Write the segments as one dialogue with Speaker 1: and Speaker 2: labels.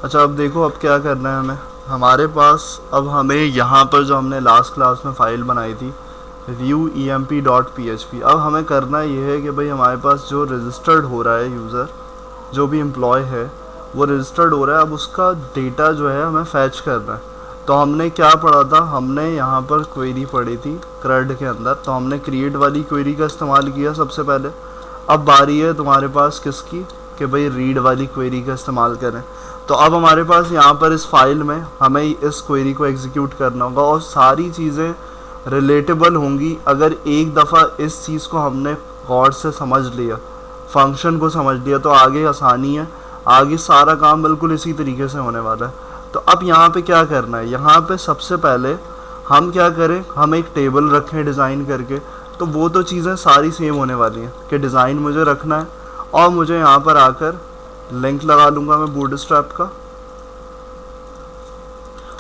Speaker 1: अच्छा अब देखो, अब क्या करना है हमें। हमारे पास अब हमें यहाँ पर जो हमने लास्ट क्लास में फ़ाइल बनाई थी view.emp.php, अब हमें करना ये है कि भाई हमारे पास जो रजिस्टर्ड हो रहा है यूज़र, जो भी एम्प्लॉय है वो रजिस्टर्ड हो रहा है, अब उसका डेटा जो है हमें फैच करना है। तो हमने क्या पढ़ा था, हमने यहाँ पर क्वेरी पढ़ी थी CRUD के अंदर, तो हमने क्रिएट वाली क्वेरी का इस्तेमाल किया सबसे पहले। अब बारी है तुम्हारे पास किसकी, कि भाई रीड वाली क्वेरी का इस्तेमाल करें। तो अब हमारे पास यहाँ पर इस फाइल में हमें इस क्वेरी को एग्जीक्यूट करना होगा और सारी चीज़ें रिलेटेबल होंगी अगर एक दफ़ा इस चीज़ को हमने गौर से समझ लिया, फंक्शन को समझ लिया, तो आगे आसानी है, आगे सारा काम बिल्कुल इसी तरीके से होने वाला है। तो अब यहाँ पे क्या करना है, यहाँ पे सबसे पहले हम क्या करें, हम एक टेबल रखें डिज़ाइन करके। तो वो तो चीज़ें सारी सेम होने वाली हैं कि डिज़ाइन मुझे रखना है और मुझे यहाँ पर आकर लिंक लगा लूँगा मैं बूटस्ट्रैप का।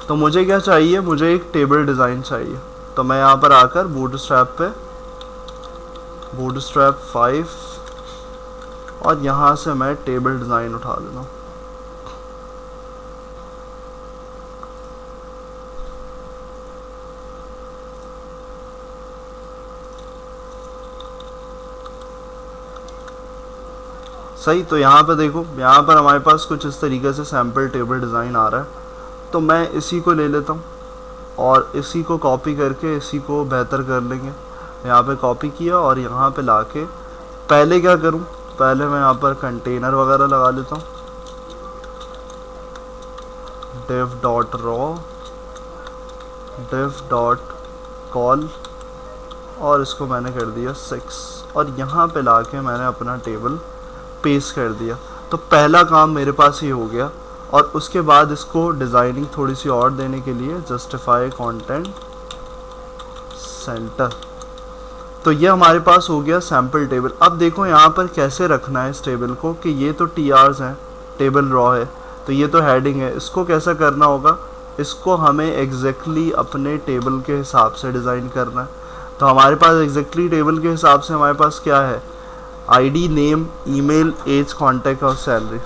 Speaker 1: तो मुझे क्या चाहिए, मुझे एक टेबल डिज़ाइन चाहिए। तो मैं यहाँ पर आकर बूटस्ट्रैप पे बूटस्ट्रैप 5 और यहाँ से मैं टेबल डिज़ाइन उठा लेता हूँ। सही, तो यहाँ पे देखो, यहाँ पर हमारे पास कुछ इस तरीके से सैम्पल टेबल डिज़ाइन आ रहा है। तो मैं इसी को ले लेता हूँ और इसी को कॉपी करके इसी को बेहतर कर लेंगे। यहाँ पे कॉपी किया और यहाँ पे लाके पहले क्या करूँ, पहले मैं यहाँ पर कंटेनर वगैरह लगा लेता हूँ, div.raw div.call और इसको मैंने कर दिया 6 और यहाँ पे लाके मैंने अपना टेबल पेस्ट कर दिया। तो पहला काम मेरे पास ये हो गया। और उसके बाद इसको डिज़ाइनिंग थोड़ी सी और देने के लिए जस्टिफाई कंटेंट सेंटर, तो ये हमारे पास हो गया सैम्पल टेबल। अब देखो यहाँ पर कैसे रखना है इस टेबल को, कि ये तो TRs हैं, टेबल रॉ है, तो ये तो हेडिंग है, इसको कैसा करना होगा, इसको हमें एग्जैक्टली अपने टेबल के हिसाब से डिज़ाइन करना है। तो हमारे पास एग्जैक्टली टेबल के हिसाब से हमारे पास क्या है, ID, name, email, age, contact और सैलरी।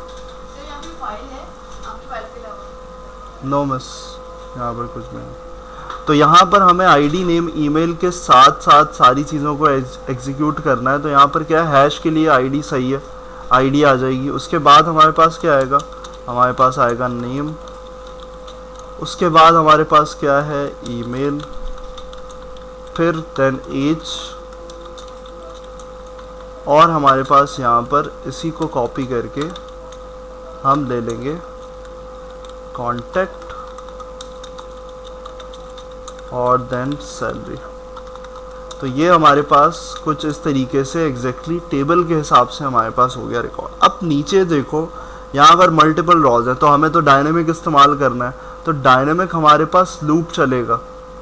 Speaker 1: नो मिस, यहाँ पर कुछ नहीं। तो यहाँ पर हमें ID, नेम, ईमेल के साथ साथ सारी चीज़ों को एग्जीक्यूट करना है। तो यहाँ पर क्या है, हैश के लिए ID सही है, ID आ जाएगी। उसके बाद हमारे पास क्या आएगा, हमारे पास आएगा नेम, उसके बाद हमारे पास क्या है, ईमेल, फिर देन एज, और हमारे पास यहाँ पर इसी को कॉपी करके हम ले लेंगे कॉन्टैक्ट और देन सैलरी। तो ये हमारे पास कुछ इस तरीके से एग्जैक्टली टेबल के हिसाब से हमारे पास हो गया रिकॉर्ड। अब नीचे देखो, यहाँ पर मल्टीपल रॉज है, तो हमें तो डायनेमिक इस्तेमाल करना है। तो डायनेमिक हमारे पास लूप चलेगा,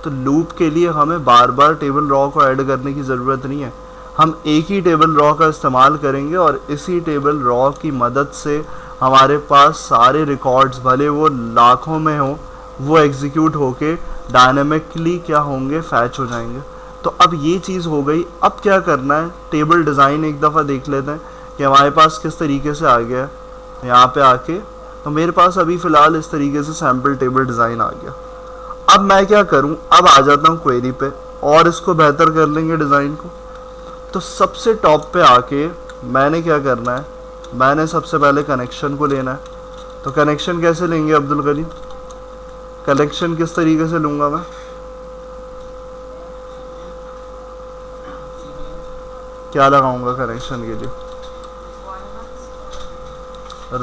Speaker 1: तो लूप के लिए हमें बार बार टेबल रॉ को ऐड करने की ज़रूरत नहीं है, हम एक ही टेबल रॉ का इस्तेमाल करेंगे और इसी टेबल रॉ की मदद से हमारे पास सारे रिकॉर्ड्स, भले वो लाखों में हो, वो एग्जीक्यूट होके डायनेमिकली क्या होंगे, फैच हो जाएंगे। तो अब ये चीज़ हो गई। अब क्या करना है, टेबल डिज़ाइन एक दफ़ा देख लेते हैं कि हमारे पास किस तरीके से आ गया है। यहाँ पे आके तो मेरे पास अभी फ़िलहाल इस तरीके से सैम्पल टेबल डिज़ाइन आ गया। अब मैं क्या करूँ, अब आ जाता हूँ क्वेरी पे और इसको बेहतर कर लेंगे डिज़ाइन को। तो सबसे टॉप पे आके मैंने क्या करना है, मैंने सबसे पहले कनेक्शन को लेना है। तो कनेक्शन कैसे लेंगे अब्दुल करीम, कनेक्शन किस तरीके से लूँगा मैं, क्या लगाऊंगा कनेक्शन के लिए,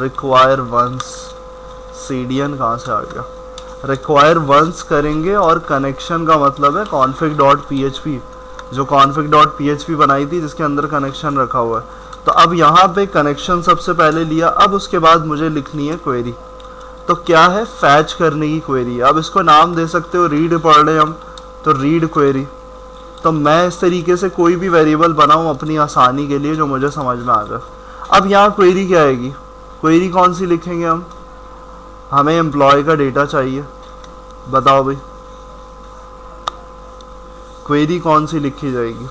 Speaker 1: रिक्वायर वंस। CDN कहाँ से आ गया, रिक्वायर वंस करेंगे और कनेक्शन का मतलब है config.php, जो config.php बनाई थी जिसके अंदर कनेक्शन रखा हुआ है। तो अब यहाँ पे कनेक्शन सबसे पहले लिया। अब उसके बाद मुझे लिखनी है क्वेरी। तो क्या है, फैच करने की क्वेरी। अब इसको नाम दे सकते हो, रीड पढ़ रहे हम तो रीड क्वेरी। तो मैं इस तरीके से कोई भी वेरिएबल बनाऊँ अपनी आसानी के लिए जो मुझे समझ में आ जाए। अब यहाँ क्वेरी क्या आएगी, क्वेरी कौन सी लिखेंगे हम, हमें एम्प्लॉय का डेटा चाहिए, बताओ भाई क्वेरी कौन सी लिखी जाएगी।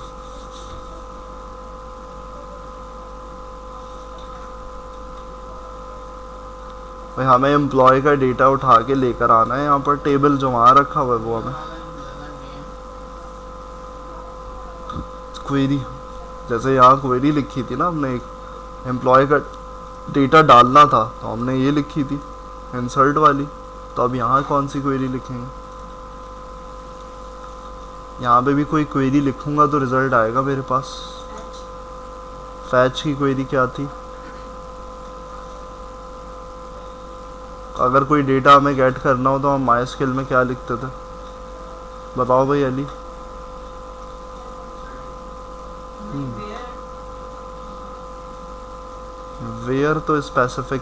Speaker 1: भाई हमें एम्प्लॉय का डेटा उठा के लेकर आना है यहाँ पर, टेबल जो वहाँ रखा हुआ है वो हमें क्वेरी, जैसे यहाँ क्वेरी लिखी थी ना हमने, एक एम्प्लॉय का डेटा डालना था तो हमने ये लिखी थी इंसर्ट वाली, तो अब यहाँ कौन सी क्वेरी लिखेंगे? यहाँ पे भी कोई क्वेरी लिखूंगा तो रिजल्ट आएगा मेरे पास। फैच की क्वेरी क्या थी? अगर कोई डेटा हमें गेट करना हो तो हम माइस्क्यूएल में क्या लिखते थे, बताओ भाई अली। वेयर तो स्पेसिफिक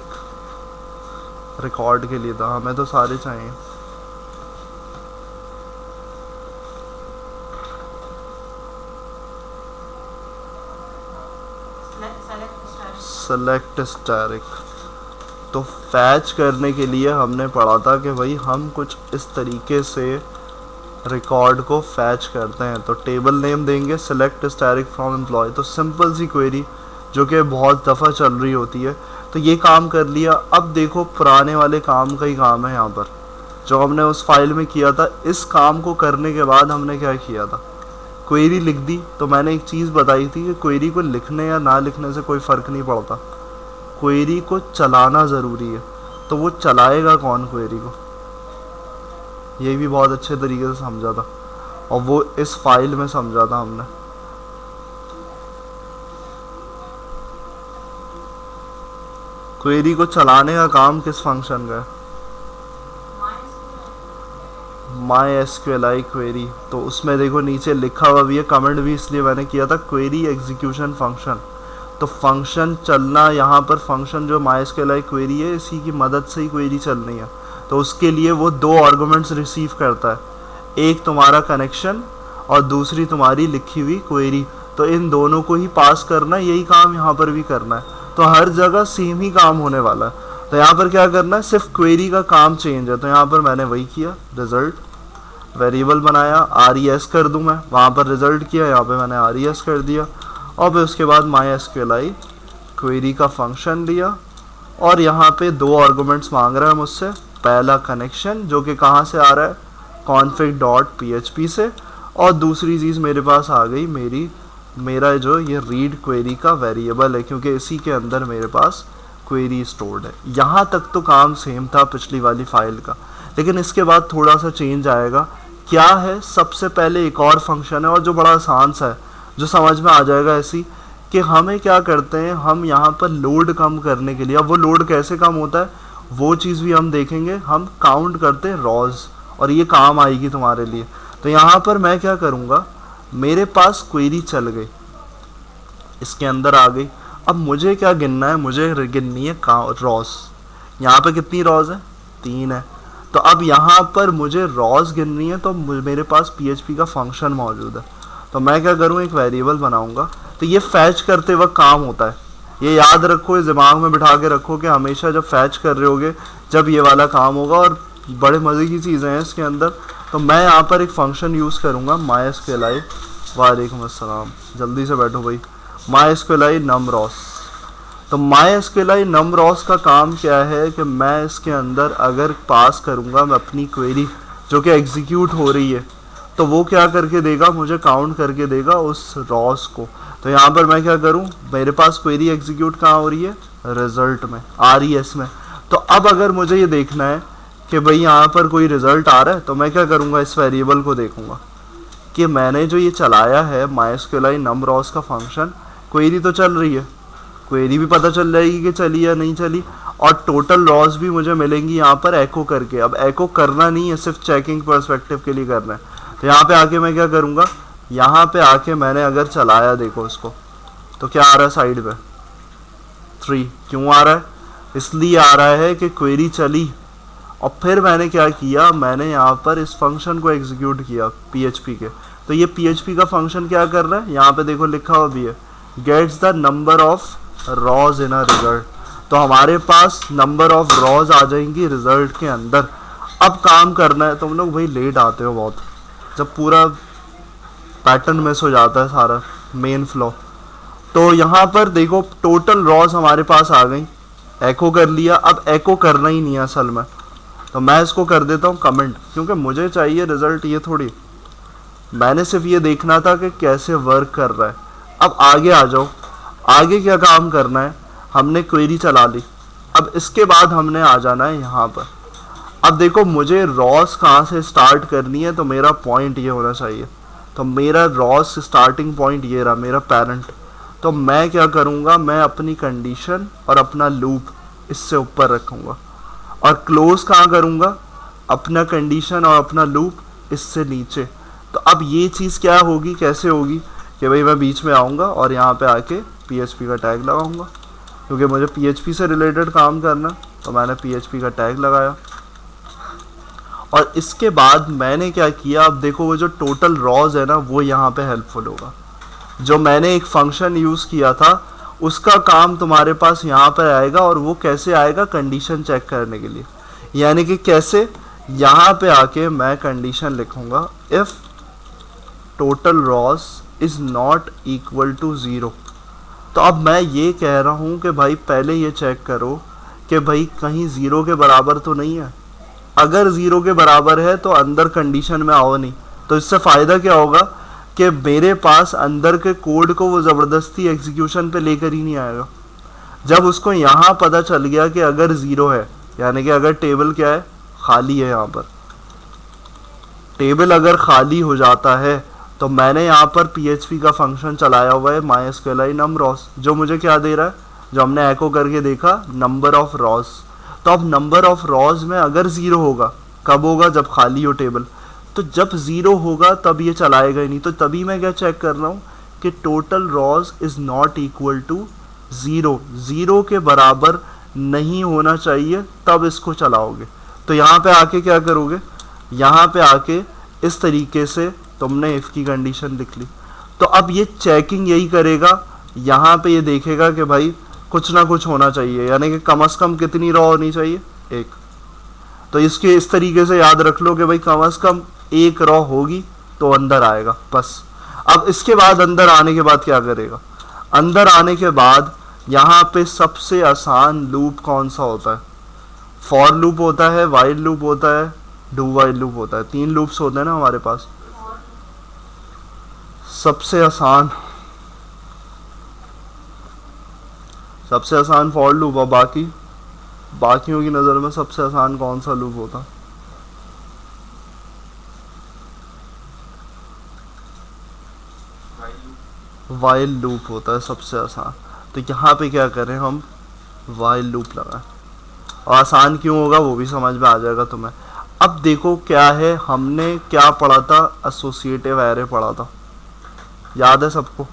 Speaker 1: रिकॉर्ड के लिए था, हमें तो सारे चाहिए। सेलेक्ट स्टैटिक, तो फैच करने के लिए हमने पढ़ा था कि भाई हम कुछ इस तरीके से रिकॉर्ड को फैच करते हैं, तो टेबल नेम देंगे सेलेक्ट स्टैटिक फ्रॉम एम्प्लॉय, तो सिंपल सी क्वेरी जो कि बहुत दफ़ा चल रही होती है। तो ये काम कर लिया। अब देखो पुराने वाले काम का ही काम है यहाँ पर, जो हमने उस फाइल में किया था। इस काम को करने के बाद हमने क्या किया था, क्वेरी लिख दी। तो मैंने एक चीज़ बताई थी कि क्वेरी को लिखने या ना लिखने से कोई फ़र्क नहीं पड़ता, क्वेरी को चलाना ज़रूरी है। तो वो चलाएगा कौन क्वेरी को, ये भी बहुत अच्छे तरीके से समझा था, और वो इस फाइल में समझा था हमने। क्वेरी को चलाने का काम किस फंक्शन का है? MySQLi query. तो उसमें देखो नीचे लिखा हुआ भी है, कमेंट भी इसलिए मैंने किया था, क्वेरी एग्जीक्यूशन फंक्शन। तो फंक्शन चलना यहाँ पर, फंक्शन जो MySQLi क्वेरी है इसी की मदद से ही क्वेरी चलनी है। तो उसके लिए वो दो आर्गुमेंट्स रिसीव करता है, एक तुम्हारा कनेक्शन और दूसरी तुम्हारी लिखी हुई क्वेरी। तो इन दोनों को ही पास करना, यही काम यहाँ पर भी करना है। तो हर जगह सेम ही काम होने वाला है। तो यहाँ पर क्या करना है, सिर्फ क्वेरी का काम चेंज है। तो यहाँ पर मैंने वही किया, रिजल्ट वेरिएबल बनाया, res कर दूँ मैं, वहाँ पर रिजल्ट किया, यहाँ पे मैंने res कर दिया। और फिर उसके बाद MySQLi क्वेरी का फंक्शन लिया, और यहाँ पे दो आर्गुमेंट्स मांग रहा है मुझसे। पहला कनेक्शन जो कि कहाँ से आ रहा है, config.php से, और दूसरी चीज़ मेरे पास आ गई मेरा जो ये रीड क्वेरी का वेरिएबल है, क्योंकि इसी के अंदर मेरे पास क्वेरी स्टोर्ड है। यहाँ तक तो काम सेम था पिछली वाली फाइल का, लेकिन इसके बाद थोड़ा सा चेंज आएगा। क्या है, सबसे पहले एक और फंक्शन है, और जो बड़ा आसान सा है, जो समझ में आ जाएगा ऐसी, कि हमें क्या करते हैं, हम यहाँ पर लोड कम करने के लिए, अब वो लोड कैसे कम होता है वो चीज़ भी हम देखेंगे। हम काउंट करते हैं रॉज, और ये काम आएगी तुम्हारे लिए। तो यहाँ पर मैं क्या करूँगा, मेरे पास क्वेरी चल गई, इसके अंदर आ गई। अब मुझे क्या गिनना है, मुझे गिननी है रॉज। यहाँ पे कितनी रॉज है, 3 है। तो अब यहाँ पर मुझे रॉज गिननी है, तो मेरे पास PHP का फंक्शन मौजूद है। तो मैं क्या करूँ, एक वेरिएबल बनाऊँगा। तो ये फैच करते वक्त काम होता है, ये याद रखो, इस दिमाग में बिठा के रखो कि हमेशा जब फैच कर रहे होगे जब ये वाला काम होगा। और बड़े मज़े की चीज़ें हैं इसके अंदर। तो मैं यहाँ पर एक फ़ंक्शन यूज़ करूँगा, MySQLi, वालेकुम अस्सलाम, जल्दी से बैठो भाई, MySQLi numRows। तो MySQLi numRows का काम क्या है कि मैं इसके अंदर अगर पास करूँगा मैं अपनी क्वेरी जो कि एग्जीक्यूट हो रही है, तो वो क्या करके देगा, मुझे काउंट करके देगा उस रॉस को। तो यहाँ पर मैं क्या करूँ, मेरे पास क्वेरी एग्जीक्यूट कहाँ हो रही है, रिजल्ट में, res में। तो अब अगर मुझे ये देखना है कि भाई यहाँ पर कोई रिजल्ट आ रहा है, तो मैं क्या करूँगा, इस वेरिएबल को देखूँगा कि मैंने जो ये चलाया है MySQLi numRows का फंक्शन, क्वेरी तो चल रही है, क्वेरी भी पता चल जाएगी कि चली या नहीं चली, और टोटल रॉज भी मुझे मिलेंगी यहाँ पर एको करके। अब एको करना नहीं है, सिर्फ चेकिंग पर्सपेक्टिव के लिए करना है। तो यहाँ पे आके मैं क्या करूँगा, यहाँ पे आके मैंने अगर चलाया, देखो इसको, तो क्या आ रहा है साइड पे, 3। क्यों आ रहा है, इसलिए आ रहा है कि क्वेरी चली। और फिर मैंने क्या किया, मैंने यहाँ पर इस फंक्शन को एग्जीक्यूट किया PHP के। तो ये PHP का फंक्शन क्या कर रहा है, यहाँ पे देखो लिखा हुआ भी है, gets the number of rows in a result. तो हमारे पास नंबर ऑफ रॉज आ जाएंगी रिजल्ट के अंदर। अब काम करना है, तुम लोग भाई लेट आते हो बहुत, जब पूरा पैटर्न मिस हो जाता है सारा मेन फ्लो। तो यहाँ पर देखो टोटल रॉज हमारे पास आ गई, एको कर लिया, अब एको करना ही नहीं है असल में, तो मैं इसको कर देता हूँ कमेंट, क्योंकि मुझे चाहिए रिजल्ट, ये थोड़ी मैंने सिर्फ ये देखना था कि कैसे वर्क कर रहा है। अब आगे आ जाओ, आगे क्या काम करना है, हमने क्वेरी चला ली, अब इसके बाद हमने आ जाना है यहाँ पर। अब देखो मुझे रॉस कहाँ से स्टार्ट करनी है, तो मेरा पॉइंट ये होना चाहिए, तो मेरा रॉस स्टार्टिंग पॉइंट ये रहा मेरा पेरेंट। तो मैं क्या करूँगा, मैं अपनी कंडीशन और अपना लूप इससे ऊपर रखूँगा, और क्लोज कहाँ करूँगा, अपना कंडीशन और अपना लूप इससे नीचे। तो अब ये चीज़ क्या होगी, कैसे होगी कि भाई मैं बीच में आऊँगा और यहाँ पे आके PHP का टैग लगाऊँगा, क्योंकि मुझे PHP से रिलेटेड काम करना, तो मैंने PHP का टैग लगाया। और इसके बाद मैंने क्या किया, अब देखो वो जो टोटल रॉज है ना, वो यहाँ पे हेल्पफुल होगा। जो मैंने एक फंक्शन यूज़ किया था उसका काम तुम्हारे पास यहाँ पर आएगा, और वो कैसे आएगा, कंडीशन चेक करने के लिए। यानी कि कैसे, यहाँ पे आके मैं कंडीशन लिखूँगा if total rows is not equal to 0। तो अब मैं ये कह रहा हूँ कि भाई पहले ये चेक करो कि भाई कहीं 0 के बराबर तो नहीं है। अगर 0 के बराबर है तो अंदर कंडीशन में आओ नहीं, तो इससे फ़ायदा क्या होगा कि मेरे पास अंदर के कोड को वो ज़बरदस्ती एग्जीक्यूशन पे लेकर ही नहीं आएगा। जब उसको यहाँ पता चल गया कि अगर 0 है, यानी कि अगर टेबल क्या है, खाली है, यहाँ पर टेबल अगर खाली हो जाता है, तो मैंने यहाँ पर PHP का फंक्शन चलाया हुआ है mysqli numRows, जो मुझे क्या दे रहा है, जो हमने एको करके देखा, नंबर ऑफ रॉस। तो अब नंबर ऑफ रॉज में अगर 0 होगा, कब होगा, जब खाली हो टेबल। तो जब 0 होगा तब ये चलाएगा ही नहीं। तो तभी मैं क्या चेक कर रहा हूँ कि total rows is not equal to 0, 0 के बराबर नहीं होना चाहिए, तब इसको चलाओगे। तो यहाँ पे आके क्या करोगे, यहाँ पे आके इस तरीके से तुमने इफ़ की कंडीशन लिख ली। तो अब ये चेकिंग यही करेगा, यहाँ पे ये देखेगा कि भाई कुछ ना कुछ होना चाहिए, यानी कि कम से कम कितनी रॉ होनी चाहिए, 1। तो इसके इस तरीके से याद रख लो कि भाई कम से कम 1 रॉ होगी तो अंदर आएगा, बस। अब इसके बाद अंदर आने के बाद क्या करेगा, अंदर आने के बाद यहाँ पे सबसे आसान लूप कौन सा होता है, फॉर लूप होता है, वाइल लूप होता है, डू वाइल लूप होता है। 3 लूप्स होते हैं ना हमारे पास। सबसे आसान फॉर लूप, और बाकियों की नज़र में सबसे आसान कौन सा लूप होता, वाइल लूप होता है सबसे आसान। तो यहाँ पे क्या करें हम, वाइल लूप लगाएं। और आसान क्यों होगा वो भी समझ में आ जाएगा तुम्हें। अब देखो क्या है, हमने क्या पढ़ा था, एसोसिएटिव एरे पढ़ा था, याद है सबको।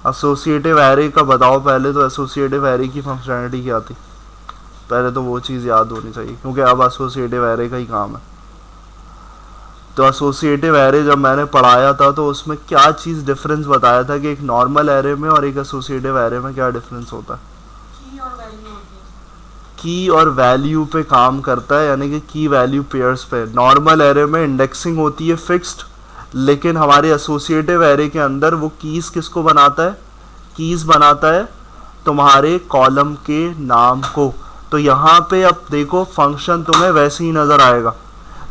Speaker 1: एसोसिएटिव एरे का बताओ पहले, तो एसोसिएटिव एरे की फंक्शनैलिटी क्या थी, पहले तो वो चीज़ याद होनी चाहिए, क्योंकि अब एसोसिएटिव एरे का ही काम है। तो एसोसिएटिव एरे जब मैंने पढ़ाया था तो उसमें क्या चीज़ डिफरेंस बताया था कि एक नॉर्मल एरे में और एक एसोसिएटिव एरे में क्या डिफरेंस होता है। की और वैल्यू पे काम करता है, यानी कि की वैल्यू पेयर्स पे। नॉर्मल एरे में इंडेक्सिंग होती है फिक्स्ड, लेकिन हमारे एसोसिएटिव एरे के अंदर वो कीज़ किसको बनाता है, कीज़ बनाता है तुम्हारे कॉलम के नाम को। तो यहाँ पे अब देखो फंक्शन तुम्हें वैसे ही नज़र आएगा।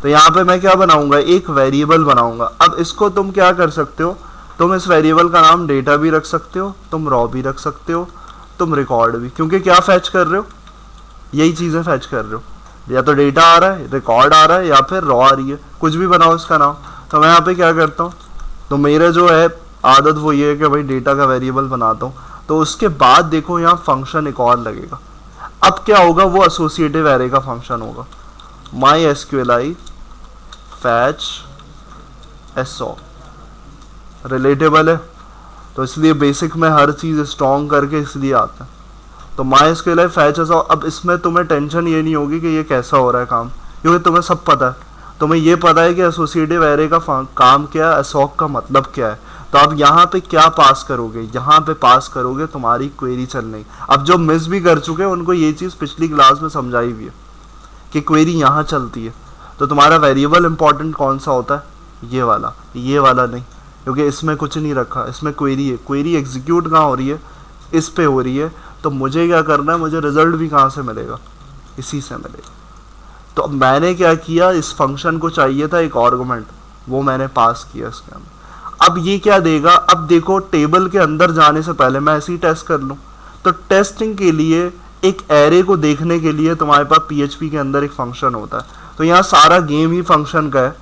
Speaker 1: तो यहाँ पे मैं क्या बनाऊँगा, एक वेरिएबल बनाऊँगा। अब इसको तुम क्या कर सकते हो, तुम इस वेरिएबल का नाम डेटा भी रख सकते हो, तुम रॉ भी रख सकते हो, तुम रिकॉर्ड भी, क्योंकि क्या फैच कर रहे हो, यही चीज़ें फैच कर रहे हो, या तो डेटा आ रहा है, रिकॉर्ड आ रहा है, या फिर रॉ आ रही है, कुछ भी बनाओ इसका नाम। तो मैं यहाँ पे क्या करता हूँ, तो मेरा जो है आदत वो ये है कि भाई डेटा का वेरिएबल बनाता हूँ। तो उसके बाद देखो यहाँ फंक्शन एक और लगेगा। अब क्या होगा, वो एसोसिएटिव एरे का फंक्शन होगा, mysqli फैच एसओ। रिलेटेबल है तो इसलिए बेसिक में हर चीज़ स्ट्रॉन्ग करके इसलिए आता है। तो mysqli फैच एसओ। अब इसमें तुम्हें टेंशन ये नहीं होगी कि ये कैसा हो रहा है काम, क्योंकि तुम्हें सब पता है। तुम्हें ये पता है कि एसोसिएटिव एरे का काम क्या है, एसोक का मतलब क्या है। तो अब यहाँ पे क्या पास करोगे, यहाँ पे पास करोगे तुम्हारी क्वेरी चलने। अब जो मिस भी कर चुके हैं उनको ये चीज़ पिछली क्लास में समझाई हुई है कि क्वेरी यहाँ चलती है। तो तुम्हारा वेरिएबल इंपॉर्टेंट कौन सा होता है, ये वाला नहीं, क्योंकि इसमें कुछ नहीं रखा, इसमें क्वेरी है। क्वेरी एग्जीक्यूट कहाँ हो रही है, इस पे हो रही है, तो मुझे क्या करना है, मुझे रिजल्ट भी कहाँ से मिलेगा, इसी से मिलेगा। तो अब मैंने क्या किया, इस फंक्शन को चाहिए था एक आर्गुमेंट, वो मैंने पास किया इसके अंदर। अब ये क्या देगा, अब देखो टेबल के अंदर जाने से पहले मैं ऐसे ही टेस्ट कर लूँ, तो टेस्टिंग के लिए एक एरे को देखने के लिए तुम्हारे पास PHP के अंदर एक फंक्शन होता है, तो यहाँ सारा गेम ही फंक्शन का है।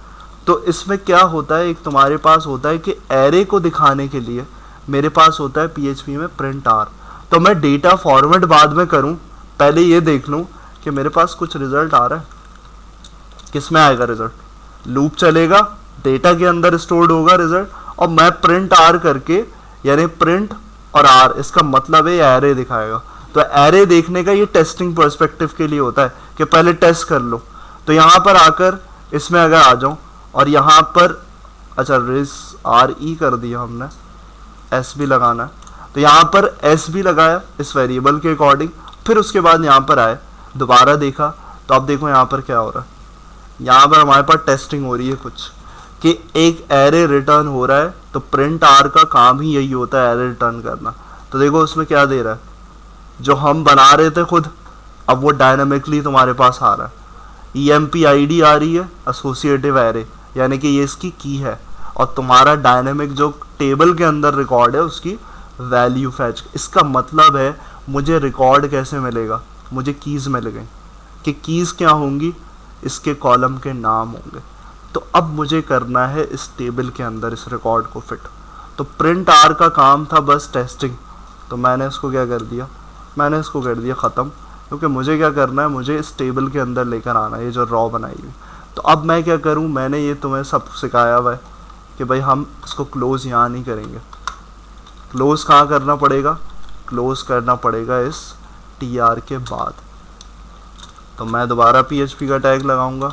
Speaker 1: तो इसमें क्या होता है, एक तुम्हारे पास होता है कि एरे को दिखाने के लिए मेरे पास होता है PHP में प्रिंट आर। तो मैं डेटा फॉर्मेट बाद में करूं, पहले ये देख लूं कि मेरे पास कुछ रिजल्ट आ रहा है। किस में आएगा रिजल्ट, लूप चलेगा, डेटा के अंदर स्टोर्ड होगा रिजल्ट, और मैं प्रिंट आर करके, यानी प्रिंट और आर, इसका मतलब है एरे दिखाएगा। तो एरे देखने का ये टेस्टिंग पर्सपेक्टिव के लिए होता है कि पहले टेस्ट कर लो। तो यहाँ पर आकर इसमें अगर आ जाऊँ और यहाँ पर, अच्छा रिस RE कर दिया हमने, एस भी लगाना है, तो यहाँ पर एस भी लगाया इस वेरिएबल के अकॉर्डिंग। फिर उसके बाद यहाँ पर आए, दोबारा देखा, तो अब देखो यहाँ पर क्या हो रहा है, यहाँ पर हमारे पास टेस्टिंग हो रही है कुछ, कि एक एरे रिटर्न हो रहा है। तो प्रिंट आर का काम ही यही होता है, एरे रिटर्न करना। तो देखो उसमें क्या दे रहा है, जो हम बना रहे थे खुद, अब वो डायनामिकली तुम्हारे पास आ रहा है। EMP ID आ रही है, एसोसिएटिव एरे, यानी कि ये इसकी की है, और तुम्हारा डायनेमिक जो टेबल के अंदर रिकॉर्ड है उसकी वैल्यू फैच। इसका मतलब है मुझे रिकॉर्ड कैसे मिलेगा, मुझे कीज़ मिल गई, कि कीज़ क्या होंगी, इसके कॉलम के नाम होंगे। तो अब मुझे करना है इस टेबल के अंदर इस रिकॉर्ड को फिट। तो प्रिंट आर का काम था बस टेस्टिंग, तो मैंने इसको क्या कर दिया, मैंने इसको कर दिया ख़त्म, क्योंकि मुझे क्या करना है, मुझे इस टेबल के अंदर लेकर आना है ये जो रॉ बनाई हुई। तो अब मैं क्या करूं, मैंने ये तुम्हें सब सिखाया हुआ है कि भाई हम इसको क्लोज़ यहाँ नहीं करेंगे, क्लोज़ कहाँ करना पड़ेगा, क्लोज़ करना पड़ेगा इस TR के बाद। तो मैं दोबारा PHP का टैग लगाऊंगा,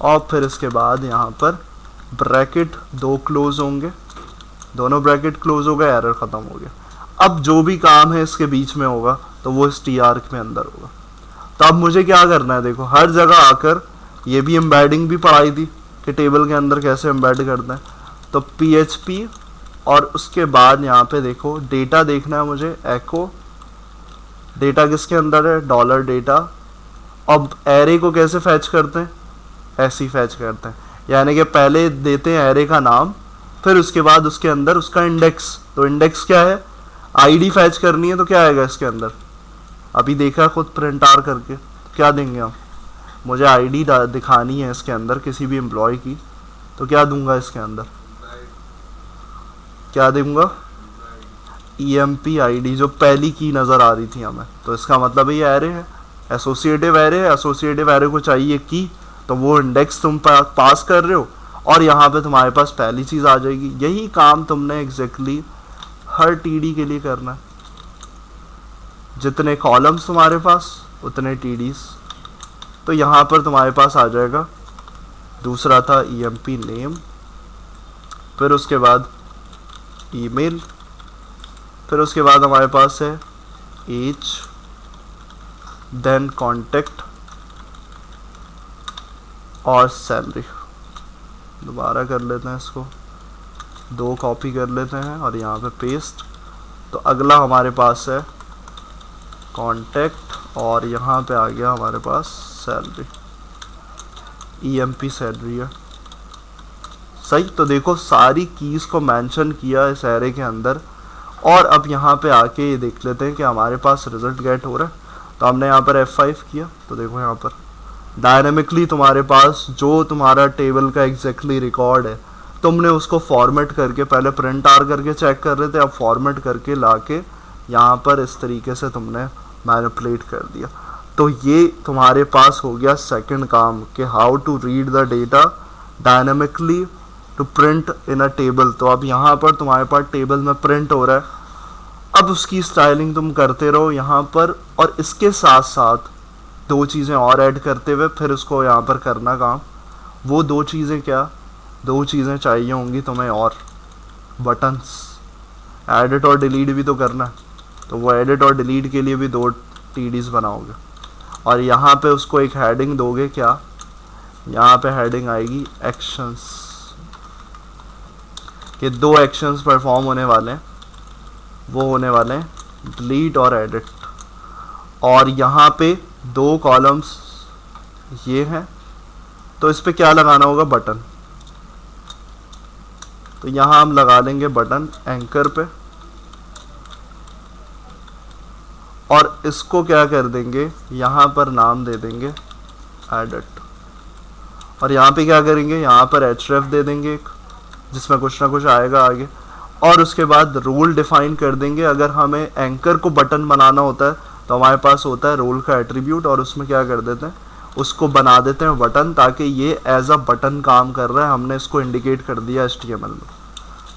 Speaker 1: और फिर इसके बाद यहाँ पर ब्रैकेट 2 क्लोज होंगे, दोनों ब्रैकेट क्लोज हो गए, एरर ख़त्म हो गया। अब जो भी काम है इसके बीच में होगा तो वो इस TR में अंदर होगा। तो अब मुझे क्या करना है, देखो हर जगह आकर, ये भी एम्बेडिंग भी पढ़ाई थी कि टेबल के अंदर कैसे एम्बेड करना है। तो PHP, और उसके बाद यहाँ पे देखो डेटा देखना है मुझे, एको डेटा किसके अंदर है, डॉलर डेटा। अब एरे को कैसे फैच करते हैं, ऐसे ही फैच करते हैं, यानी कि पहले देते हैं एरे का नाम, फिर उसके बाद उसके अंदर उसका इंडेक्स। तो इंडेक्स क्या है, ID फैच करनी है, तो क्या आएगा इसके अंदर, अभी देखा खुद प्रिंट आर करके, क्या देंगे हम, मुझे ID दिखानी है इसके अंदर किसी भी एम्प्लॉय की, तो क्या दूंगा इसके अंदर, क्या दूंगा, EMP ID, जो पहली की नज़र आ रही थी हमें। तो इसका मतलब ये एरे है, एसोसिएटिव एरे है, एसोसिएटिव एरे को चाहिए की, तो वो इंडेक्स तुम पास कर रहे हो, और यहाँ पे तुम्हारे पास पहली चीज़ आ जाएगी। यही काम तुमने एग्जैक्टली हर TD के लिए करना है, जितने कॉलम्स तुम्हारे पास उतने TDs। तो यहाँ पर तुम्हारे पास आ जाएगा, दूसरा था EMP नेम, फिर उसके बाद ईमेल, फिर उसके बाद हमारे पास है एज, देन कॉन्टेक्ट और सैलरी। दोबारा कर लेते हैं इसको, 2 कॉपी कर लेते हैं और यहाँ पे पेस्ट। तो अगला हमारे पास है कॉन्टेक्ट, और यहाँ पे आ गया हमारे पास सैलरी, EMP सैलरी है, सही। तो देखो सारी कीज़ को मेंशन किया इस एरे के अंदर, और अब यहाँ पे आके ये देख लेते हैं कि हमारे पास रिजल्ट गेट हो रहा है। तो हमने यहाँ पर F5 किया, तो देखो यहाँ पर डायनेमिकली तुम्हारे पास जो तुम्हारा टेबल का एग्जैक्टली रिकॉर्ड है, तुमने उसको फॉर्मेट करके, पहले प्रिंट आर करके चेक कर रहे थे, अब फॉर्मेट करके लाके यहाँ पर इस तरीके से तुमने मैनिपुलेट कर दिया। तो ये तुम्हारे पास हो गया सेकंड काम, कि how to read the data dynamically to print in a table. तो अब यहाँ पर तुम्हारे पास टेबल में प्रिंट हो रहा है, अब उसकी स्टाइलिंग तुम करते रहो यहाँ पर, और इसके साथ साथ 2 चीज़ें और ऐड करते हुए फिर उसको यहाँ पर करना काम। वो 2 चीज़ें क्या, 2 चीज़ें चाहिए होंगी तुम्हें, और बटन्स, एडिट और डिलीट भी तो करना है, तो वो एडिट और डिलीट के लिए भी 2 TDs बनाओगे, और यहाँ पे उसको एक हेडिंग दोगे, क्या, यहाँ पे हेडिंग आएगी एक्शंस, कि 2 एक्शंस परफॉर्म होने वाले हैं, वो होने वाले हैं डिलीट और एडिट, और यहाँ पे 2 कॉलम्स ये हैं, तो इस पे क्या लगाना होगा, बटन। तो यहाँ हम लगा लेंगे बटन एंकर पे, और इसको क्या कर देंगे, यहाँ पर नाम दे देंगे एडिट, और यहाँ पे क्या करेंगे, यहाँ पर href दे देंगे एक, जिसमें कुछ ना कुछ आएगा आगे, और उसके बाद रोल डिफाइन कर देंगे। अगर हमें एंकर को बटन बनाना होता है तो हमारे पास होता है रोल का एट्रीब्यूट, और उसमें क्या कर देते हैं, उसको बना देते हैं बटन, ताकि ये एज अ बटन काम कर रहा है। हमने इसको इंडिकेट कर दिया HTML में।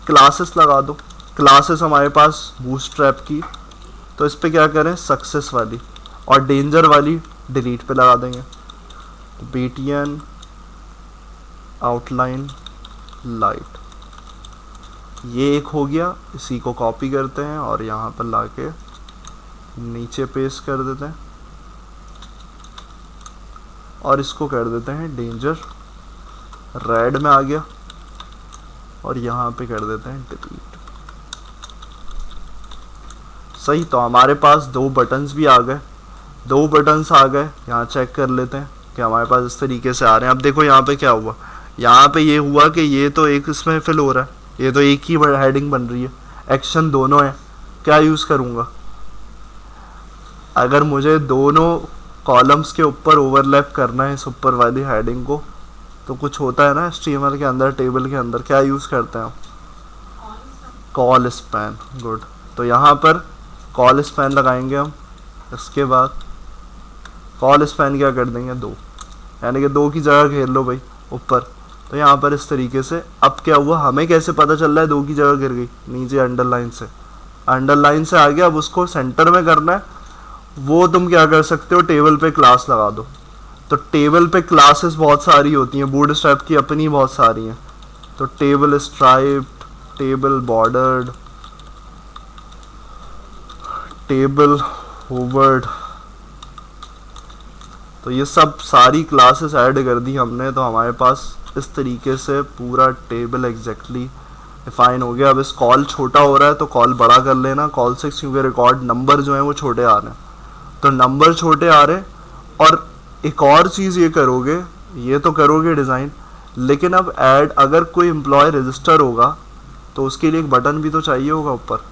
Speaker 1: क्लासेस लगा दो, क्लासेस हमारे पास बूटस्ट्रैप की, तो इस पे क्या करें, सक्सेस वाली, और डेंजर वाली डिलीट पे लगा देंगे। BTN आउटलाइन लाइट, ये एक हो गया। इसी को कॉपी करते हैं और यहाँ पर लाके नीचे पेस्ट कर देते हैं, और इसको कर देते हैं डेंजर, रेड में आ गया, और यहाँ पे कर देते हैं डिलीट। सही, तो हमारे पास 2 बटन्स भी आ गए, 2 बटन्स आ गए। यहाँ चेक कर लेते हैं कि हमारे पास इस तरीके से आ रहे हैं। अब देखो यहाँ पे क्या हुआ, यहाँ पे ये हुआ कि ये तो एक इसमें फिल हो रहा है, ये तो एक ही हेडिंग बन रही है, एक्शन दोनों है। क्या यूज़ करूँगा, अगर मुझे दोनों कॉलम्स के ऊपर ओवरलैप करना है इस ऊपर वाली हेडिंग को, तो कुछ होता है ना HTML के अंदर, टेबल के अंदर क्या यूज़ करते हैं हम, कॉल स्पैन। गुड, तो यहाँ पर कॉल स्पैन लगाएंगे हम। इसके बाद कॉल स्पैन क्या कर देंगे, 2, यानी कि 2 की जगह घेर लो भाई ऊपर। तो यहाँ पर इस तरीके से, अब क्या हुआ, हमें कैसे पता चल रहा है 2 की जगह गिर गई, नीचे अंडरलाइन से, अंडरलाइन से आ गया। अब उसको सेंटर में करना है, वो तुम क्या कर सकते हो, टेबल पे क्लास लगा दो। तो टेबल पे क्लासेस बहुत सारी होती हैं, बूटस्ट्रैप की अपनी बहुत सारी हैं। तो table striped, table bordered, table hovered, तो ये सब सारी क्लासेस ऐड कर दी हमने। तो हमारे पास इस तरीके से पूरा टेबल एग्जैक्टली डिफाइन हो गया। अब इस कॉल छोटा हो रहा है तो कॉल बड़ा कर लेना, कॉल 6, क्योंकि रिकॉर्ड नंबर जो है वो छोटे आ रहे हैं, तो नंबर छोटे आ रहे हैं। और एक और चीज़ ये करोगे, ये तो करोगे डिज़ाइन, लेकिन अब ऐड, अगर कोई एम्प्लॉय रजिस्टर होगा तो उसके लिए एक बटन भी तो चाहिए होगा ऊपर।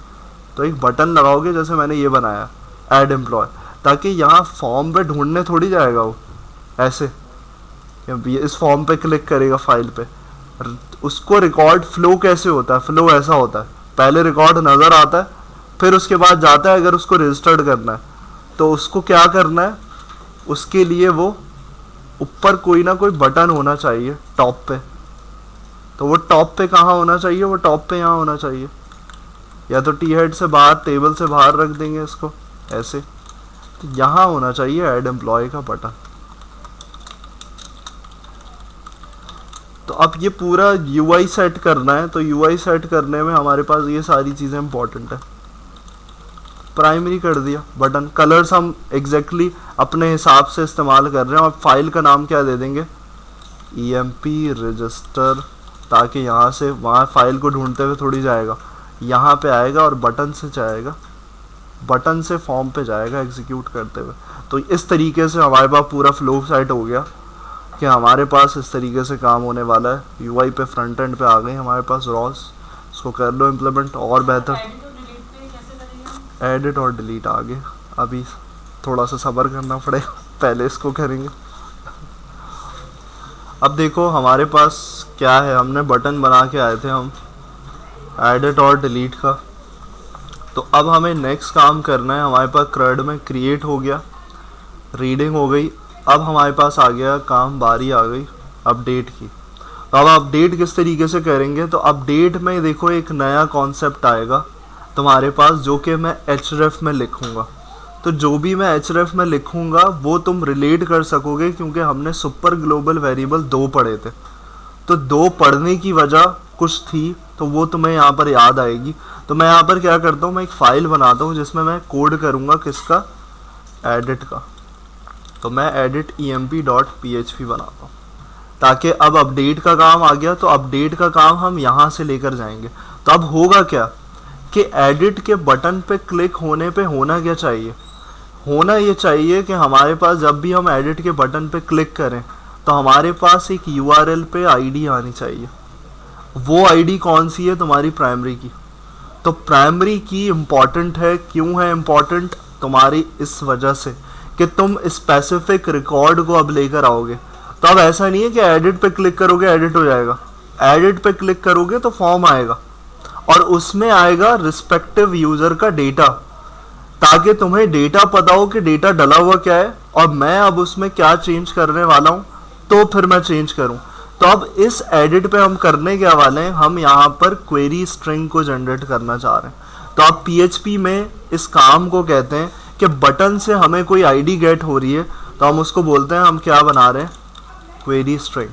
Speaker 1: तो एक बटन लगाओगे, जैसे मैंने ये बनाया ऐड एम्प्लॉय, ताकि यहाँ फॉर्म पे ढूंढने थोड़ी जाएगा वो ऐसे, इस फॉर्म पे क्लिक करेगा फाइल पे। उसको रिकॉर्ड फ्लो कैसे होता है, फ्लो ऐसा होता है, पहले रिकॉर्ड नज़र आता है, फिर उसके बाद जाता है। अगर उसको रजिस्टर्ड करना है तो उसको क्या करना है, उसके लिए वो ऊपर कोई ना कोई बटन होना चाहिए टॉप पे। तो वो टॉप पे कहाँ होना चाहिए, वो टॉप पे यहाँ होना चाहिए, या तो टी हेड से बाहर, टेबल से बाहर रख देंगे इसको ऐसे। तो यहाँ होना चाहिए ऐड एम्प्लॉय का बटन। तो अब ये पूरा UI सेट करना है, तो UI सेट करने में हमारे पास ये सारी चीज़ें इंपॉर्टेंट है। प्राइमरी कर दिया बटन, कलर्स हम एग्जैक्टली अपने हिसाब से इस्तेमाल कर रहे हैं। और फाइल का नाम क्या दे देंगे, EMP रजिस्टर, ताकि यहाँ से वहाँ फाइल को ढूंढते हुए थोड़ी जाएगा, यहाँ पे आएगा और बटन से जाएगा, बटन से फॉर्म पे जाएगा एग्जीक्यूट करते हुए। तो इस तरीके से हमारे पास पूरा फ्लो सेट हो गया कि हमारे पास इस तरीके से काम होने वाला है। UI पे फ्रंट एंड पे आ गई हमारे पास रॉस, इसको कर लो इम्प्लीमेंट और बेहतर। एडिट और डिलीट आ गए, अभी थोड़ा सा सब्र करना पड़ेगा, पहले इसको करेंगे। अब देखो हमारे पास क्या है, हमने बटन बना के आए थे हम एडिट और डिलीट का। तो अब हमें नेक्स्ट काम करना है। हमारे पास CRUD में क्रिएट हो गया, रीडिंग हो गई। अब हमारे पास आ गया काम, बारी आ गई अपडेट की। तो अब अपडेट किस तरीके से करेंगे, तो अपडेट में देखो एक नया कॉन्सेप्ट आएगा तुम्हारे पास, जो कि मैं href में लिखूँगा। तो जो भी मैं href में लिखूँगा वो तुम रिलेट कर सकोगे, क्योंकि हमने सुपर ग्लोबल वेरिएबल 2 पढ़े थे। तो 2 पढ़ने की वजह कुछ थी, तो वो तुम्हें यहाँ पर याद आएगी। तो मैं यहाँ पर क्या करता हूँ, मैं एक फ़ाइल बनाता हूँ जिसमें मैं कोड करूँगा किसका, एडिट का। तो मैं edit emp.php बनाता हूँ, ताकि अब अपडेट का काम आ गया। तो अपडेट का काम हम यहाँ से लेकर जाएंगे। तो अब होगा क्या कि एडिट के बटन पे क्लिक होने पे होना क्या चाहिए। होना ये चाहिए कि हमारे पास जब भी हम एडिट के बटन पे क्लिक करें तो हमारे पास एक यूआरएल पे आईडी आनी चाहिए। वो आईडी कौन सी है? तुम्हारी प्राइमरी की। तो प्राइमरी की इम्पॉर्टेंट है। क्यों है इम्पॉर्टेंट? तुम्हारी इस वजह से कि तुम स्पेसिफिक रिकॉर्ड को अब लेकर आओगे। तो अब ऐसा नहीं है कि एडिट पे क्लिक करोगे एडिट हो जाएगा। एडिट पे क्लिक करोगे तो फॉर्म आएगा और उसमें आएगा रिस्पेक्टिव यूजर का डेटा, ताकि तुम्हें डेटा पता हो कि डेटा डला हुआ क्या है और मैं अब उसमें क्या चेंज करने वाला हूँ तो फिर मैं चेंज करूँ। तो अब इस एडिट पे हम करने क्या वाले हैं, हम यहाँ पर क्वेरी स्ट्रिंग को जनरेट करना चाह रहे हैं। तो अब PHP में इस काम को कहते हैं कि बटन से हमें कोई आईडी गेट हो रही है तो हम उसको बोलते हैं, हम क्या बना रहे हैं, क्वेरी स्ट्रिंग।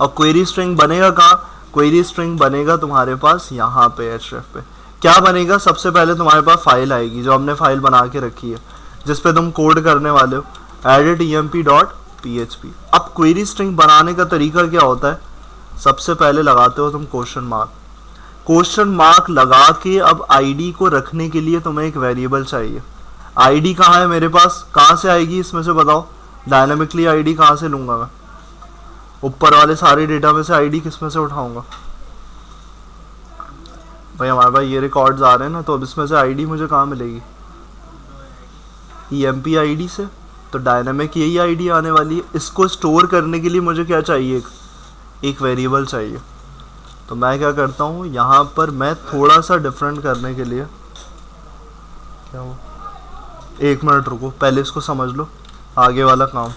Speaker 1: और क्वेरी स्ट्रिंग बनेगा कहाँ? क्वेरी स्ट्रिंग बनेगा तुम्हारे पास यहाँ पे href पे। क्या बनेगा? सबसे पहले तुम्हारे पास फाइल आएगी जो हमने फाइल बना के रखी है जिस पे तुम कोड करने वाले हो, edit.emp.php। अब क्वेरी स्ट्रिंग बनाने का तरीका क्या होता है? सबसे पहले लगाते हो तुम क्वेश्चन मार्क। क्वेश्चन मार्क लगा के अब आईडी को रखने के लिए तुम्हें एक वेरिएबल चाहिए। आईडी कहाँ है मेरे पास? कहाँ से आएगी इसमें से बताओ? डायनामिकली आईडी कहाँ से लूंगा मैं? ऊपर वाले सारे डेटा में से आईडी किस में से उठाऊंगा? भाई हमारे पास ये रिकॉर्ड्स आ रहे हैं ना, तो अब इसमें से आईडी मुझे कहाँ मिलेगी? EMP आईडी से। तो डायनामिक यही आईडी आने वाली है। इसको स्टोर करने के लिए मुझे क्या चाहिए? एक वेरिएबल चाहिए। तो मैं क्या करता हूँ, यहाँ पर मैं थोड़ा सा डिफरेंट करने के लिए, क्या हो, एक मिनट रुको, पहले इसको समझ लो आगे वाला काम,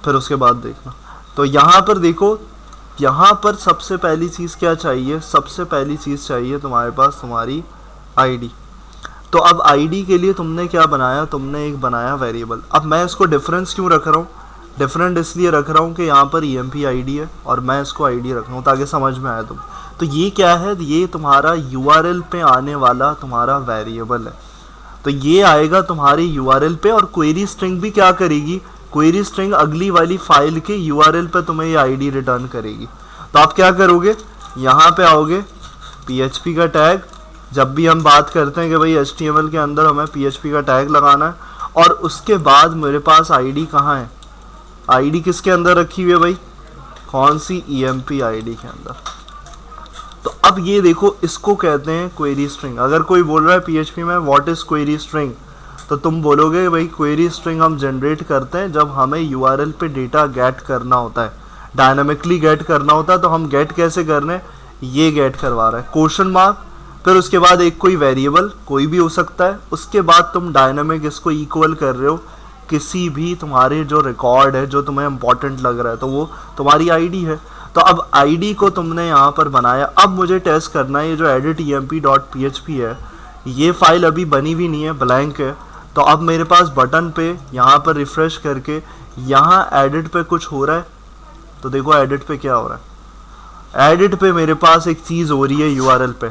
Speaker 1: फिर उसके बाद देखना। तो यहाँ पर देखो, यहाँ पर सबसे पहली चीज़ क्या चाहिए? सबसे पहली चीज़ चाहिए तुम्हारे पास तुम्हारी आईडी। तो अब आईडी के लिए तुमने क्या बनाया? तुमने एक बनाया वेरिएबल। अब मैं इसको डिफरेंस क्यों रख रहा हूँ? डिफरेंट इसलिए रख रहा हूँ कि यहाँ पर EMP आईडी है और मैं इसको आईडी रख रहा हूँ ताकि समझ में आए तुम। तो ये क्या है? ये तुम्हारा URL पे आने वाला तुम्हारा वेरिएबल है। तो ये आएगा तुम्हारी URL पे और क्वेरी स्ट्रिंग भी क्या करेगी? क्वेरी स्ट्रिंग अगली वाली फाइल के URL पे तुम्हें ये आईडी रिटर्न करेगी। तो आप क्या करोगे? यहाँ पे आओगे, PHP का टैग। जब भी हम बात करते हैं कि भाई HTML के अंदर हमें PHP का टैग लगाना है, और उसके बाद मेरे पास आईडी कहाँ है? आईडी किसके अंदर रखी हुई है भाई? कौन सी? EMP आईडी के अंदर। तो अब ये देखो, इसको कहते हैं क्वेरी स्ट्रिंग। अगर कोई बोल रहा है PHP में व्हाट इज क्वेरी स्ट्रिंग, तो तुम बोलोगे भाई क्वेरी स्ट्रिंग हम जनरेट करते हैं जब हमें URL पे डेटा गेट करना होता है, डायनामिकली गेट करना होता है। तो हम गेट कैसे कर रहे हैं? ये गेट करवा रहा है क्वेश्चन मार्क, फिर उसके बाद एक कोई वेरिएबल, कोई भी हो सकता है, उसके बाद तुम डायनामिक इसको इक्वल कर रहे हो किसी भी तुम्हारे जो रिकॉर्ड है जो तुम्हें इंपॉर्टेंट लग रहा है, तो वो तुम्हारी आईडी है। तो अब आईडी को तुमने यहाँ पर बनाया। अब मुझे टेस्ट करना है, ये जो edit.emp.php है, ये फाइल अभी बनी हुई नहीं है, ब्लैंक है। तो अब मेरे पास बटन पे यहाँ पर रिफ्रेश करके यहाँ एडिट पे कुछ हो रहा है। तो देखो एडिट पे क्या हो रहा है। एडिट पे मेरे पास एक चीज़ हो रही है URL पे।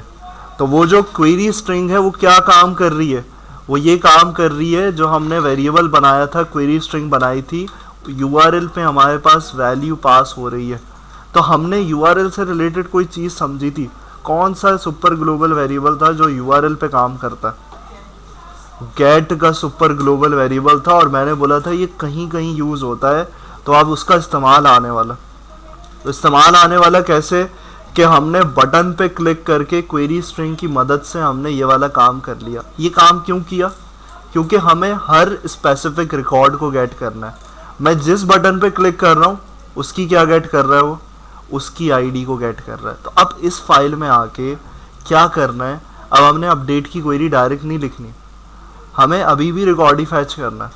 Speaker 1: तो वो जो क्वेरी स्ट्रिंग है वो क्या काम कर रही है? वो ये काम कर रही है जो हमने वेरिएबल बनाया था, क्वेरी स्ट्रिंग बनाई थी, URL पे हमारे पास वैल्यू पास हो रही है। तो हमने URL से रिलेटेड कोई चीज़ समझी थी। कौन सा सुपर ग्लोबल वेरिएबल था जो URL पे काम करता है? गेट का सुपर ग्लोबल वेरिएबल था, और मैंने बोला था ये कहीं कहीं यूज़ होता है। तो अब उसका इस्तेमाल आने वाला। तो इस्तेमाल आने वाला कैसे? कि हमने बटन पे क्लिक करके क्वेरी स्ट्रिंग की मदद से हमने ये वाला काम कर लिया। ये काम क्यों किया? क्योंकि हमें हर स्पेसिफिक रिकॉर्ड को गेट करना है। मैं जिस बटन पे क्लिक कर रहा हूँ उसकी क्या गेट कर रहा है? वो उसकी आईडी को गेट कर रहा है। तो अब इस फाइल में आके क्या करना है? अब हमने अपडेट की क्वेरी डायरेक्ट नहीं लिखनी, हमें अभी भी रिकॉर्ड ही फैच करना है।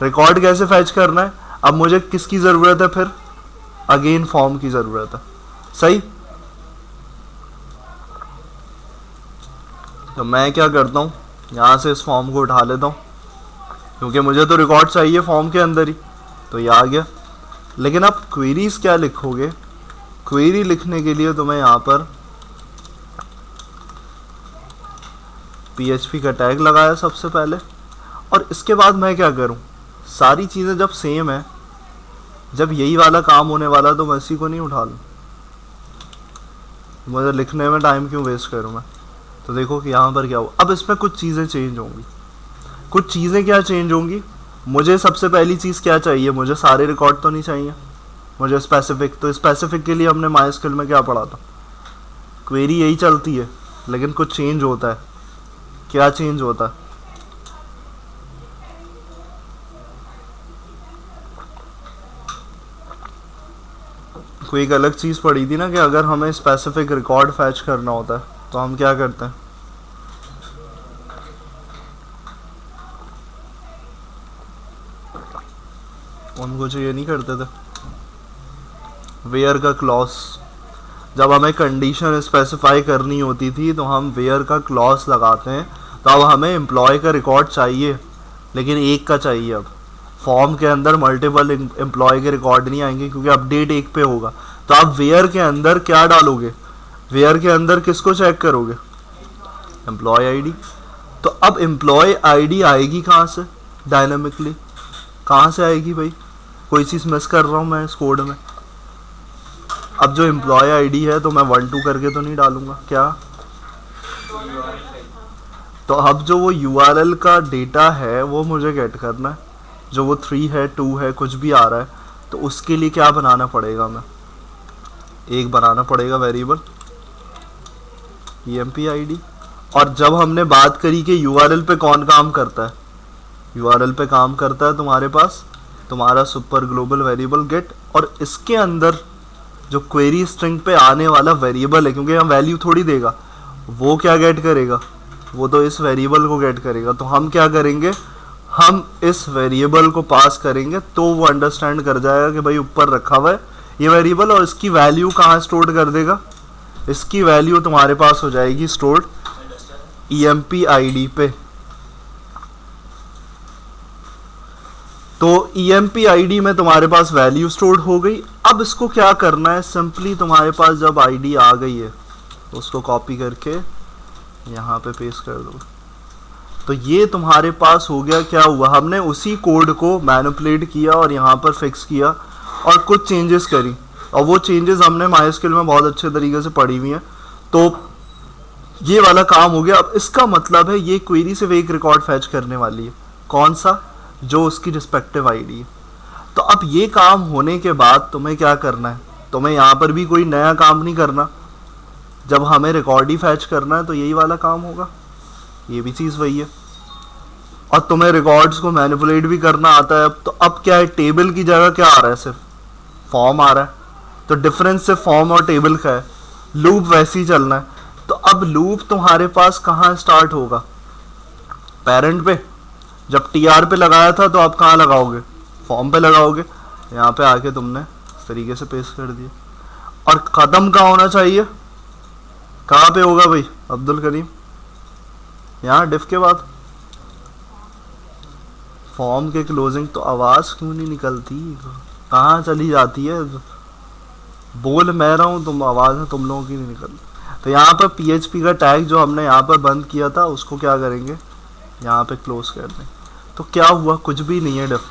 Speaker 1: रिकॉर्ड कैसे फैच करना है? अब मुझे किसकी ज़रूरत है? फिर अगेन फॉर्म की ज़रूरत है। सही। तो मैं क्या करता हूँ, यहाँ से इस फॉर्म को उठा लेता हूँ क्योंकि मुझे तो रिकॉर्ड चाहिए फॉर्म के अंदर ही। तो ये आ गया। लेकिन आप क्वेरीज क्या लिखोगे? क्वेरी लिखने के लिए तुम्हें यहाँ पर PHP का टैग लगाया सबसे पहले, और इसके बाद मैं क्या करूँ? सारी चीज़ें जब सेम है, जब यही वाला काम होने वाला, तो मैं इसी को नहीं उठा लूँ? मुझे लिखने में टाइम क्यों वेस्ट करूँ मैं? तो देखो कि यहाँ पर क्या हुआ। अब इसमें कुछ चीज़ें चेंज होंगी। कुछ चीज़ें क्या चेंज होंगी, मुझे सबसे पहली चीज़ क्या चाहिए, मुझे सारे रिकॉर्ड तो नहीं चाहिए, मुझे स्पेसिफिक। तो स्पेसिफिक के लिए हमने माइस्क्यूएल में क्या पढ़ा था, क्वेरी यही चलती है, लेकिन कुछ चेंज होता है। क्या चेंज होता है, कोई एक अलग चीज़ पढ़ी थी ना कि अगर हमें स्पेसिफिक रिकॉर्ड फैच करना होता है तो हम क्या करते हैं, हम कुछ ये नहीं करते थे, वेयर का क्लॉज। जब हमें कंडीशन स्पेसिफाई करनी होती थी तो हम वेयर का क्लॉज लगाते हैं। तो अब हमें एम्प्लॉय का रिकॉर्ड चाहिए, लेकिन एक का चाहिए। अब फॉर्म के अंदर मल्टीपल एम्प्लॉय के रिकॉर्ड नहीं आएंगे क्योंकि अपडेट एक पे होगा। तो आप वेयर के अंदर क्या डालोगे, वेयर के अंदर किसको चेक करोगे, एम्प्लॉय आईडी। तो अब एम्प्लॉय आईडी आएगी कहाँ से, डायनामिकली कहाँ से आएगी भाई, कोई चीज़ मिस कर रहा हूँ मैं इस कोड में। अब जो एम्प्लॉय आईडी है तो मैं 1 2 करके तो नहीं डालूंगा क्या। तो अब जो वो यूआरएल का डेटा है वो मुझे गेट करना है, जो वो 3 है 2 है कुछ भी आ रहा है। तो उसके लिए क्या बनाना पड़ेगा, मैं एक बनाना पड़ेगा वेरिएबल emp id। और जब हमने बात करी कि यूआरएल पे कौन काम करता है, यूआरएल पे काम करता है तुम्हारे पास तुम्हारा सुपर ग्लोबल वेरिएबल गेट। और इसके अंदर जो क्वेरी स्ट्रिंग पे आने वाला वेरिएबल है, क्योंकि हम वैल्यू थोड़ी देगा, वो क्या गेट करेगा, वो तो इस वेरिएबल को गेट करेगा। तो हम क्या करेंगे, हम इस वेरिएबल को पास करेंगे तो वो अंडरस्टैंड कर जाएगा कि भाई ऊपर रखा हुआ है ये वेरिएबल। और इसकी वैल्यू कहाँ स्टोर कर देगा, इसकी वैल्यू तुम्हारे पास हो जाएगी स्टोर्ड emp id पे। तो emp id में तुम्हारे पास वैल्यू स्टोर्ड हो गई। अब इसको क्या करना है, सिंपली तुम्हारे पास जब id आ गई है तो उसको कॉपी करके यहाँ पे पेस्ट कर दो। तो ये तुम्हारे पास हो गया। क्या हुआ, हमने उसी कोड को मैनिपुलेट किया और यहाँ पर फिक्स किया और कुछ चेंजेस करी, और वो चेंजेस हमने माइस्क्यूएल में बहुत अच्छे तरीके से पढ़ी हुई हैं। तो ये वाला काम हो गया। अब इसका मतलब है ये क्वेरी सिर्फ एक रिकॉर्ड फैच करने वाली है, कौन सा, जो उसकी रिस्पेक्टिव आईडी है। तो अब ये काम होने के बाद तुम्हें क्या करना है, तुम्हें यहाँ पर भी कोई नया काम नहीं करना। जब हमें रिकॉर्ड ही फैच करना है तो यही वाला काम होगा, ये भी चीज़ वही है। और तुम्हें रिकॉर्ड्स को मैनिपुलेट भी करना आता है। तो अब क्या है, टेबल की जगह क्या आ रहा है, सिर्फ फॉर्म आ रहा है। तो डिफरेंस सिर्फ फॉर्म और टेबल का है। लूप वैसे ही चलना है। तो अब लूप तुम्हारे पास कहाँ स्टार्ट होगा, पेरेंट पे। जब टीआर पे लगाया था तो आप कहाँ लगाओगे, फॉर्म पे लगाओगे। यहाँ पे आके तुमने इस तरीके से पेस्ट कर दिया। और ख़त्म कहाँ होना चाहिए, कहाँ पे होगा भाई अब्दुल करीम, यहाँ डिफ के बाद फॉर्म के क्लोजिंग। तो आवाज़ क्यों नहीं निकलती, कहाँ चली जाती है, बोल मैं रहा हूँ तुम, आवाज़ तुम लोगों की नहीं निकलती। तो यहाँ पर PHP का टैग जो हमने यहाँ पर बंद किया था उसको क्या करेंगे, यहाँ पे क्लोज कर दें। तो क्या हुआ, कुछ भी नहीं है डिफ,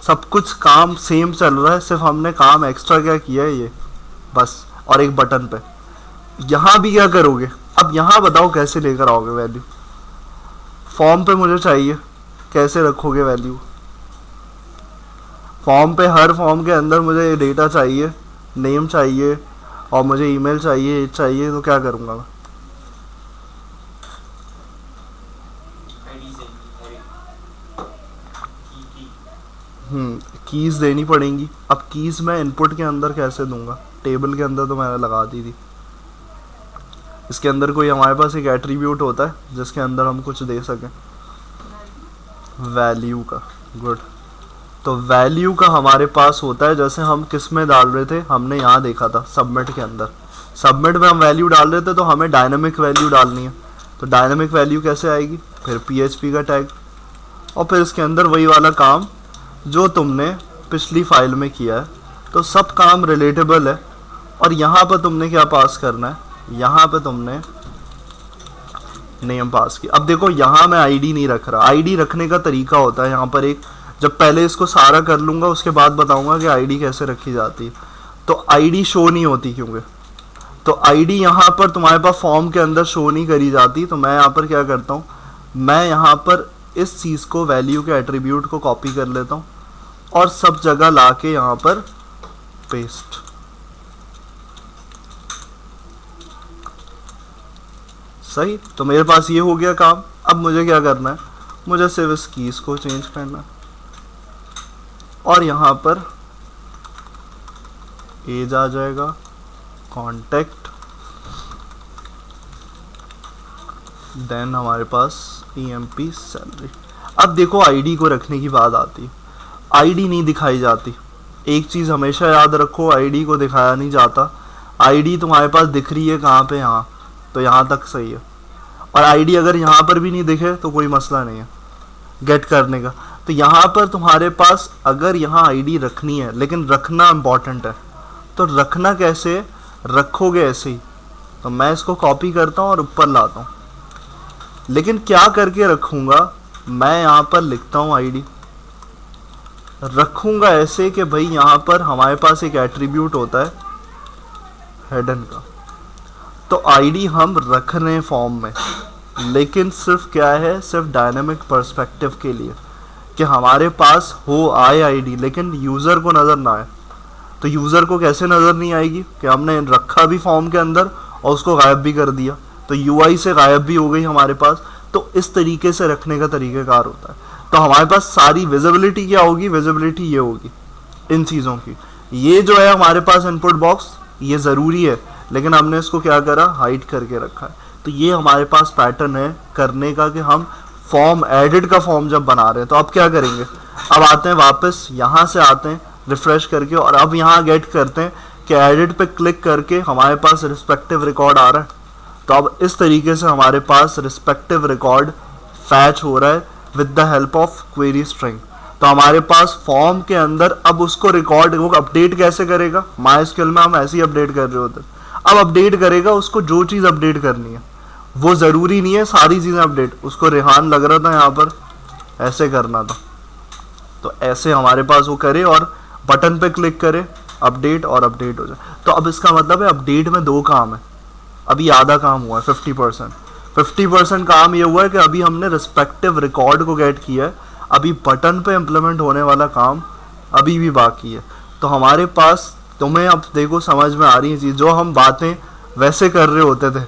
Speaker 1: सब कुछ काम सेम चल रहा है, सिर्फ हमने काम एक्स्ट्रा क्या किया है ये बस। और एक बटन पे यहाँ भी क्या करोगे, अब यहाँ बताओ कैसे लेकर आओगे वैल्यू। फॉर्म पे मुझे चाहिए, कैसे रखोगे वैल्यू, फॉर्म पे हर फॉर्म के अंदर मुझे डेटा चाहिए, नेम चाहिए और मुझे ईमेल चाहिए, चाहिए। तो क्या करूँगा मैं, कीज़ देनी पड़ेंगी। अब कीज़ मैं इनपुट के अंदर कैसे दूंगा, टेबल के अंदर तो मैंने लगा दी थी। इसके अंदर कोई हमारे पास एक एट्रीब्यूट होता है जिसके अंदर हम कुछ दे सकें, वैल्यू का। गुड, तो वैल्यू का हमारे पास होता है, जैसे हम किस में डाल रहे थे, हमने यहाँ देखा था सबमिट के अंदर। सबमिट में हम वैल्यू डाल रहे थे तो हमें डायनामिक वैल्यू डालनी है। तो डायनामिक वैल्यू कैसे आएगी, फिर PHP का टैग और फिर इसके अंदर वही वाला काम जो तुमने पिछली फाइल में किया है। तो सब काम रिलेटेबल है। और यहाँ पर तुमने क्या पास करना है, यहाँ पे तुमने नेम पास किया। अब देखो यहाँ मैं आईडी नहीं रख रहा, आईडी रखने का तरीका होता है यहाँ पर एक, जब पहले इसको सारा कर लूँगा उसके बाद बताऊँगा कि आईडी कैसे रखी जाती है। तो आईडी शो नहीं होती क्योंकि तो आईडी यहाँ पर तुम्हारे पास फॉर्म के अंदर शो नहीं करी जाती, तो मैं यहाँ पर क्या करता हूँ, मैं यहाँ पर इस चीज़ को वैल्यू के एट्रीब्यूट को कॉपी कर लेता हूँ और सब जगह ला के यहाँ पर पेस्ट। सही, तो मेरे पास ये हो गया काम। अब मुझे क्या करना है, मुझे सिर्फ इस कीज को चेंज करना है और यहाँ पर एज आ जाएगा, कॉन्टेक्ट, देन हमारे पास EMP सैलरी। अब देखो आईडी को रखने की बात आती है, आईडी नहीं दिखाई जाती। एक चीज़ हमेशा याद रखो, आईडी को दिखाया नहीं जाता। आईडी तुम्हारे पास दिख रही है कहाँ पे, यहाँ, तो यहाँ तक सही है। और आईडी अगर यहाँ पर भी नहीं दिखे तो कोई मसला नहीं है गेट करने का। तो यहाँ पर तुम्हारे पास अगर यहाँ आईडी रखनी है, लेकिन रखना इम्पॉर्टेंट है, तो रखना कैसे रखोगे, ऐसे ही। तो मैं इसको कॉपी करता हूँ और ऊपर लाता हूँ, लेकिन क्या करके रखूँगा, मैं यहाँ पर लिखता हूँ आईडी, रखूँगा ऐसे कि भाई यहाँ पर हमारे पास एक एट्रीब्यूट होता है हेडन का, तो आईडी हम रख रहे हैं फॉर्म में, लेकिन सिर्फ क्या है, सिर्फ डायनामिक पर्सपेक्टिव के लिए कि हमारे पास हो आए आईडी, लेकिन यूज़र को नज़र ना आए। तो यूज़र को कैसे नज़र नहीं आएगी कि हमने रखा भी फॉर्म के अंदर और उसको गायब भी कर दिया, तो यूआई से गायब भी हो गई हमारे पास। तो इस तरीके से रखने का तरीक़ाकार होता है। तो हमारे पास सारी विजिबिलिटी क्या होगी, विजिबिलिटी ये होगी इन चीज़ों की। ये जो है हमारे पास इनपुट बॉक्स, ये ज़रूरी है, लेकिन हमने इसको क्या करा, हाइड करके रखा है। तो ये हमारे पास पैटर्न है करने का कि हम फॉर्म, एडिट का फॉर्म जब बना रहे हैं। तो अब क्या करेंगे, अब आते हैं वापस, यहाँ से आते हैं रिफ्रेश करके, और अब यहाँ गेट करते हैं कि एडिट पे क्लिक करके हमारे पास रिस्पेक्टिव रिकॉर्ड आ रहा है। तो अब इस तरीके से हमारे पास रिस्पेक्टिव रिकॉर्ड फैच हो रहा है with the help of query string. तो हमारे पास फॉर्म के अंदर अब उसको रिकॉर्ड को अपडेट कैसे करेगा, MySQL में हम ऐसे ही अपडेट कर रहे होते हैं। अब अपडेट करेगा उसको जो चीज़ अपडेट करनी है, वो ज़रूरी नहीं है सारी चीज़ें अपडेट। उसको रेहान लग रहा था यहाँ पर ऐसे करना था, तो ऐसे हमारे पास वो करे और बटन पे क्लिक करे, अपडेट, और अपडेट हो जाए। तो अब इसका मतलब है अपडेट में दो काम है, अभी आधा काम हुआ है, 50% काम ये हुआ है कि अभी हमने रिस्पेक्टिव रिकॉर्ड को गेट किया है, अभी बटन पे इम्प्लीमेंट होने वाला काम अभी भी बाकी है। तो हमारे पास, तुम्हें अब देखो समझ में आ रही है चीज़, जो हम बातें वैसे कर रहे होते थे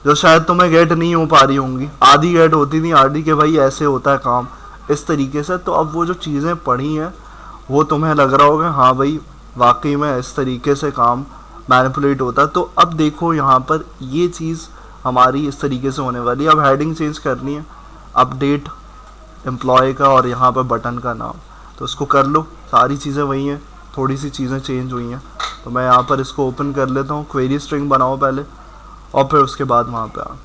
Speaker 1: जो शायद तुम्हें गेट नहीं हो पा रही होंगी, आधी गेट होती थी, आधी के भाई ऐसे होता है काम इस तरीके से। तो अब वो जो चीज़ें पढ़ी हैं वो तुम्हें लग रहा होगा हाँ भाई वाकई में इस तरीके से काम मैनिपुलेट होता है। तो अब देखो यहाँ पर ये चीज़ हमारी इस तरीके से होने वाली है। अब हेडिंग चेंज करनी है, अपडेट एम्प्लॉय का और यहाँ पर बटन का नाम, तो उसको कर लो। सारी चीज़ें वही हैं, थोड़ी सी चीज़ें चेंज हुई हैं। तो मैं यहाँ पर इसको ओपन कर लेता हूँ, क्वेरी स्ट्रिंग बनाओ पहले और फिर उसके बाद वहाँ पे आओ।